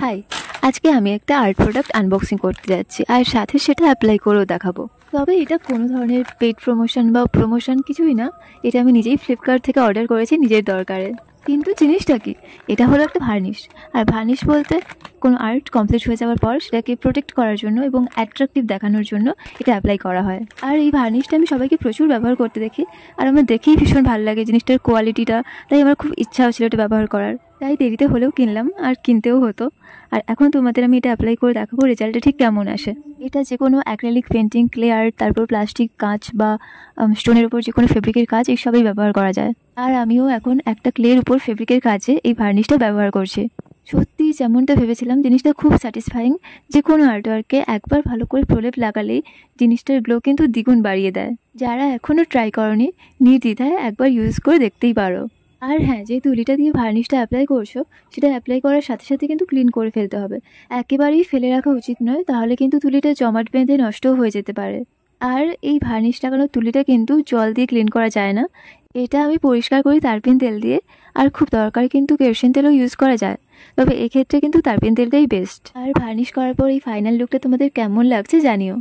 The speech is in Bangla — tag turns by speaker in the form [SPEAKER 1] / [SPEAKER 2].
[SPEAKER 1] হাই, আজকে আমি একটা আর্ট প্রোডাক্ট আনবক্সিং করতে যাচ্ছি আর সাথে সেটা অ্যাপ্লাই করেও দেখাবো। তবে এটা কোনো ধরনের পেইড প্রমোশন বা প্রমোশন কিছুই না। এটা আমি নিজেই ফ্লিপকার্ট থেকে অর্ডার করেছি নিজের দরকারে। কিন্তু জিনিসটা কি, এটা হলো একটা ভার্নিশ। আর ভার্নিশ বলতে কোনো আর্ট কমপ্লিট হয়ে যাওয়ার পর সেটাকে প্রোটেক্ট করার জন্য এবং অ্যাট্রাকটিভ দেখানোর জন্য এটা অ্যাপ্লাই করা হয়। আর এই ভার্নিশটা আমি সবাইকে প্রচুর ব্যবহার করতে দেখি, আর আমার দেখেই ভীষণ ভালো লাগে জিনিসটার কোয়ালিটিটা। তাই আমার খুব ইচ্ছা হচ্ছিল এটা ব্যবহার করার, তাই দেরিতে হলেও কিনলাম, আর কিনতেও হতো। আর এখন তোমাদের আমি এটা অ্যাপ্লাই করে দেখাবো রেজাল্টটা ঠিক কেমন আসে। এটা যে কোনো অ্যাক্রিলিক পেন্টিং, ক্লে আর্ট, তারপর প্লাস্টিক, কাঁচ বা স্টোনের উপর যে কোনো ফেব্রিকের কাজ এই সবই ব্যবহার করা যায়। আর আমিও এখন একটা ক্লের উপর ফেব্রিকের কাজে এই ভার্নিশটা ব্যবহার করছি। সত্যি যেমনটা ভেবেছিলাম, জিনিসটা খুব স্যাটিসফাইং। যে কোনো আর্টওয়ার্কে একবার ভালো করে প্রলেপ লাগালেই জিনিসটার গ্লো কিন্তু দ্বিগুণ বাড়িয়ে দেয়। যারা এখনও ট্রাই করনি, নির্দ্বিধায় একবার ইউজ করে দেখতেই পারো। আর হ্যাঁ, যে তুলিটা দিয়ে ভার্নিশটা অ্যাপ্লাই করছো, সেটা অ্যাপ্লাই করার সাথে সাথে কিন্তু ক্লিন করে ফেলতে হবে। একেবারেই ফেলে রাখা উচিত নয়, তাহলে কিন্তু তুলিটা জমাট বেঁধে নষ্টও হয়ে যেতে পারে। আর এই ভার্নিশ লাগানোর তুলিটা কিন্তু জল দিয়ে ক্লিন করা যায় না। এটা আমি পরিষ্কার করি তারপিন তেল দিয়ে, আর খুব দরকার কিন্তু কেরোসিন তেলও ইউজ করা যায়। তবে এক্ষেত্রে কিন্তু তারপিন তেলটাই বেস্ট। আর ভার্নিশ করার পর এই ফাইনাল লুকটা তোমাদের কেমন লাগছে জানিও।